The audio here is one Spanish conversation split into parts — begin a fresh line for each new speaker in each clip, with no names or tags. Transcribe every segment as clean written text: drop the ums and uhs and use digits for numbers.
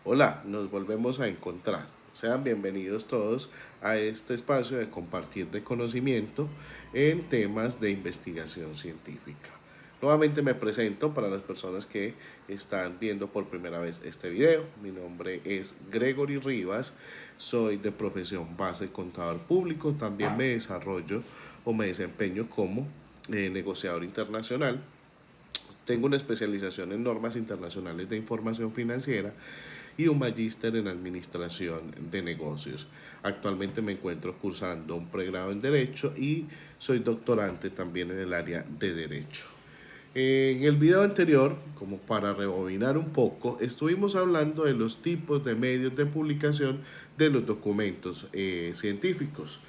Hola, nos volvemos a encontrar. Sean bienvenidos todos a este espacio de compartir de conocimiento en temas de investigación científica. Nuevamente me presento para las personas que están viendo por primera vez este video. Mi nombre es Gregory Rivas, soy de profesión base contador público, también me desarrollo o me desempeño como negociador internacional. Tengo una especialización en normas internacionales de información financiera y un magíster en administración de negocios. Actualmente me encuentro cursando un pregrado en Derecho y soy doctorante también en el área de Derecho. En el video anterior, como para rebobinar un poco, estuvimos hablando de los tipos de medios de publicación de los documentos científicos.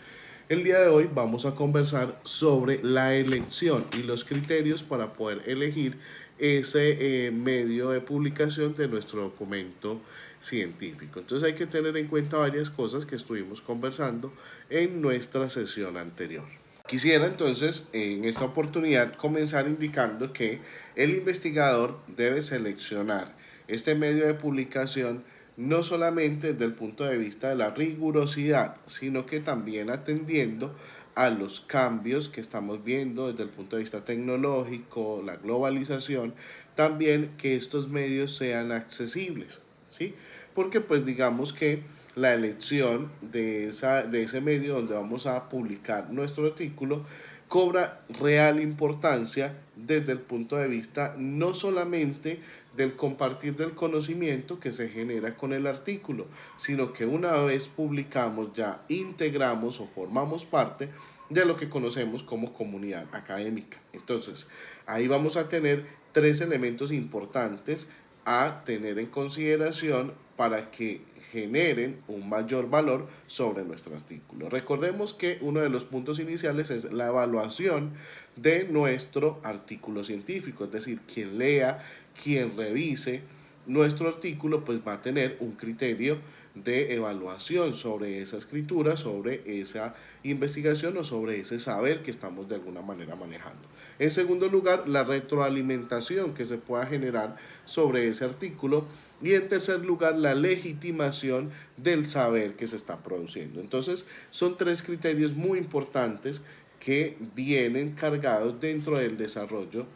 El día de hoy vamos a conversar sobre la elección y los criterios para poder elegir ese medio de publicación de nuestro documento científico. Entonces hay que tener en cuenta varias cosas que estuvimos conversando en nuestra sesión anterior. Quisiera entonces en esta oportunidad comenzar indicando que el investigador debe seleccionar este medio de publicación no solamente desde el punto de vista de la rigurosidad, sino que también atendiendo a los cambios que estamos viendo desde el punto de vista tecnológico, la globalización, también que estos medios sean accesibles, ¿sí? Porque pues digamos que la elección de ese medio donde vamos a publicar nuestro artículo cobra real importancia desde el punto de vista no solamente del compartir del conocimiento que se genera con el artículo, sino que una vez publicamos ya integramos o formamos parte de lo que conocemos como comunidad académica. Entonces, ahí vamos a tener tres elementos importantes a tener en consideración para que generen un mayor valor sobre nuestro artículo. Recordemos que uno de los puntos iniciales es la evaluación de nuestro artículo científico, es decir, quien lea, quien revise nuestro artículo, pues va a tener un criterio de evaluación sobre esa escritura, sobre esa investigación o sobre ese saber que estamos de alguna manera manejando. En segundo lugar, la retroalimentación que se pueda generar sobre ese artículo. Y en tercer lugar, la legitimación del saber que se está produciendo. Entonces, son tres criterios muy importantes que vienen cargados dentro del desarrollo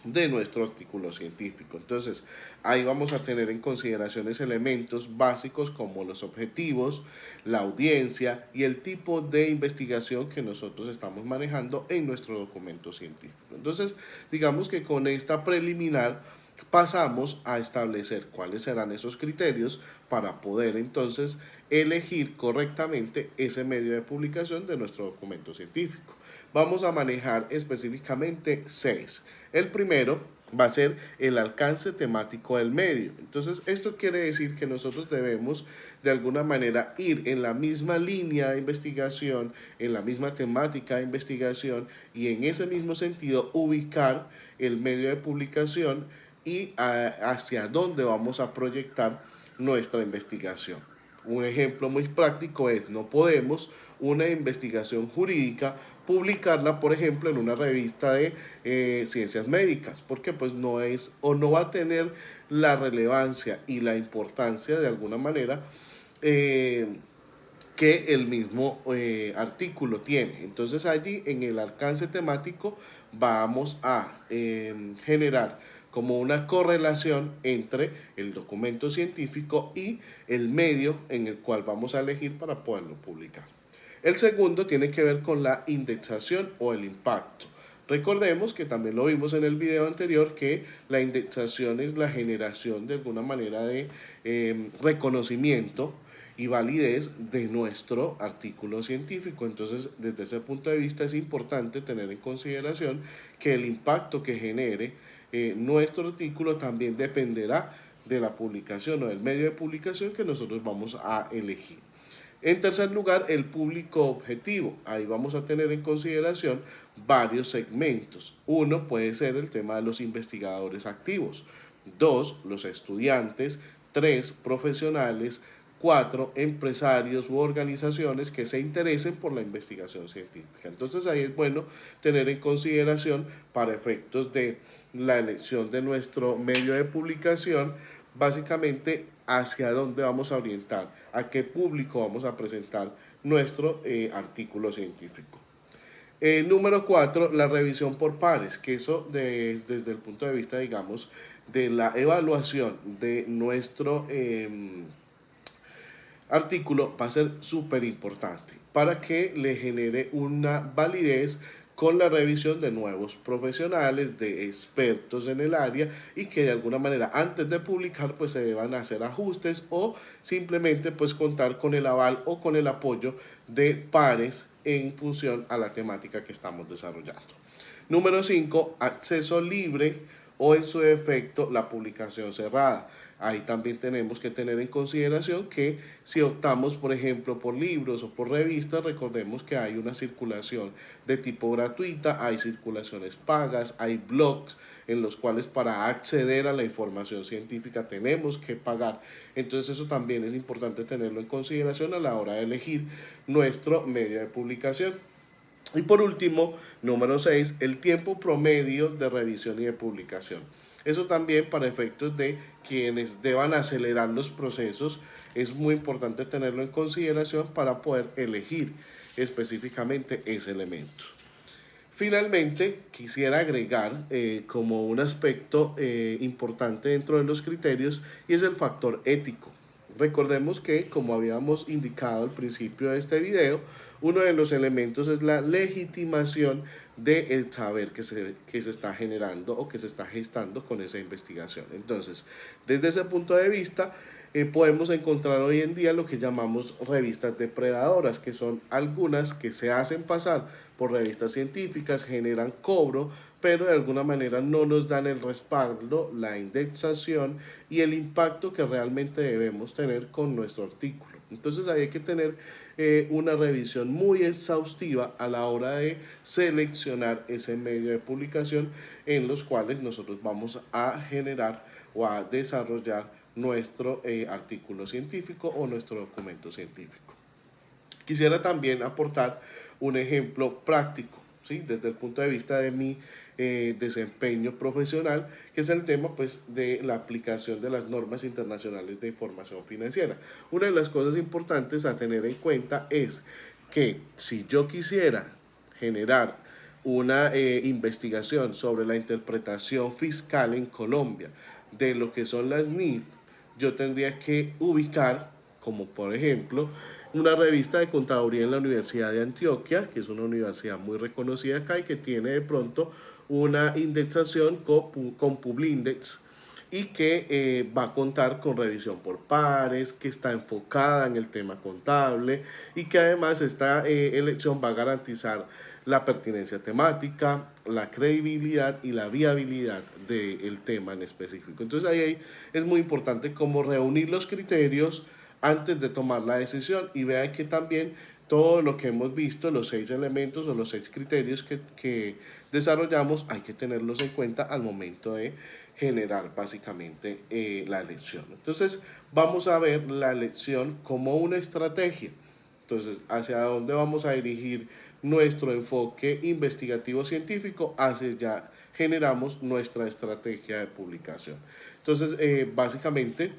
de nuestro artículo científico. Entonces, ahí vamos a tener en consideraciones elementos básicos como los objetivos, la audiencia y el tipo de investigación que nosotros estamos manejando en nuestro documento científico. Entonces, digamos que con esta preliminar pasamos a establecer cuáles serán esos criterios para poder entonces elegir correctamente ese medio de publicación de nuestro documento científico. Vamos a manejar específicamente 6. El primero va a ser el alcance temático del medio. Entonces, esto quiere decir que nosotros debemos de alguna manera ir en la misma línea de investigación, en la misma temática de investigación y en ese mismo sentido ubicar el medio de publicación y hacia dónde vamos a proyectar nuestra investigación. Un ejemplo muy práctico es, no podemos una investigación jurídica publicarla, por ejemplo, en una revista de ciencias médicas, porque pues no es o no va a tener la relevancia y la importancia de alguna manera que el mismo artículo tiene. Entonces allí en el alcance temático vamos a generar como una correlación entre el documento científico y el medio en el cual vamos a elegir para poderlo publicar. El segundo tiene que ver con la indexación o el impacto. Recordemos que también lo vimos en el video anterior que la indexación es la generación de alguna manera de reconocimiento y validez de nuestro artículo científico. Entonces, desde ese punto de vista es importante tener en consideración que el impacto que genere nuestro artículo también dependerá de la publicación o del medio de publicación que nosotros vamos a elegir. En tercer lugar, el público objetivo. Ahí vamos a tener en consideración varios segmentos. Uno puede ser el tema de los investigadores activos. Dos, los estudiantes. Tres, profesionales. Cuatro, empresarios u organizaciones que se interesen por la investigación científica. Entonces ahí es bueno tener en consideración para efectos de la elección de nuestro medio de publicación básicamente hacia dónde vamos a orientar, a qué público vamos a presentar nuestro artículo científico. Número 4, la revisión por pares, que eso desde el punto de vista, digamos, de la evaluación de nuestro artículo va a ser súper importante para que le genere una validez con la revisión de nuevos profesionales, de expertos en el área, y que de alguna manera antes de publicar pues se deban hacer ajustes o simplemente pues contar con el aval o con el apoyo de pares en función a la temática que estamos desarrollando. Número 5, acceso libre o en su defecto la publicación cerrada. Ahí también tenemos que tener en consideración que si optamos, por ejemplo, por libros o por revistas, recordemos que hay una circulación de tipo gratuita, hay circulaciones pagas, hay blogs en los cuales para acceder a la información científica tenemos que pagar. Entonces eso también es importante tenerlo en consideración a la hora de elegir nuestro medio de publicación. Y por último, número 6, el tiempo promedio de revisión y de publicación. Eso también para efectos de quienes deban acelerar los procesos es muy importante tenerlo en consideración para poder elegir específicamente ese elemento. Finalmente, quisiera agregar como un aspecto importante dentro de los criterios y es el factor ético. Recordemos que, como habíamos indicado al principio de este video, uno de los elementos es la legitimación del saber que se está generando o que se está gestando con esa investigación. Entonces, desde ese punto de vista, podemos encontrar hoy en día lo que llamamos revistas depredadoras, que son algunas que se hacen pasar por revistas científicas, generan cobro, pero de alguna manera no nos dan el respaldo, la indexación y el impacto que realmente debemos tener con nuestro artículo. Entonces hay que tener una revisión muy exhaustiva a la hora de seleccionar ese medio de publicación en los cuales nosotros vamos a generar o a desarrollar nuestro artículo científico o nuestro documento científico. Quisiera también aportar un ejemplo práctico, ¿sí? Desde el punto de vista de mi desempeño profesional, que es el tema pues, de la aplicación de las normas internacionales de información financiera. Una de las cosas importantes a tener en cuenta es que si yo quisiera generar una investigación sobre la interpretación fiscal en Colombia de lo que son las NIF, yo tendría que ubicar, como por ejemplo, una revista de contaduría en la Universidad de Antioquia, que es una universidad muy reconocida acá y que tiene de pronto una indexación con Publindex y que va a contar con revisión por pares, que está enfocada en el tema contable y que además esta elección va a garantizar la pertinencia temática, la credibilidad y la viabilidad del tema en específico. Entonces ahí es muy importante cómo reunir los criterios antes de tomar la decisión y vean que también todo lo que hemos visto, los 6 elementos o los 6 criterios que desarrollamos, hay que tenerlos en cuenta al momento de generar básicamente la elección. Entonces vamos a ver la elección como una estrategia. Entonces, ¿hacia dónde vamos a dirigir nuestro enfoque investigativo científico? Hacia ya generamos nuestra estrategia de publicación. Entonces, básicamente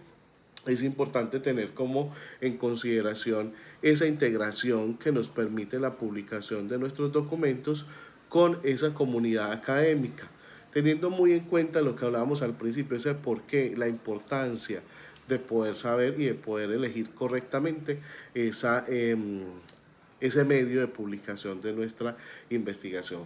es importante tener como en consideración esa integración que nos permite la publicación de nuestros documentos con esa comunidad académica, teniendo muy en cuenta lo que hablábamos al principio, ese por qué, la importancia de poder saber y de poder elegir correctamente ese medio de publicación de nuestra investigación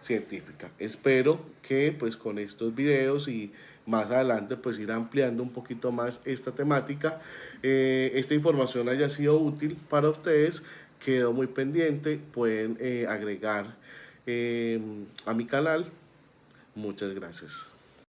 científica. Espero que pues con estos videos y más adelante pues ir ampliando un poquito más esta temática, esta información haya sido útil para ustedes. Quedo muy pendiente, pueden agregar a mi canal. Muchas gracias.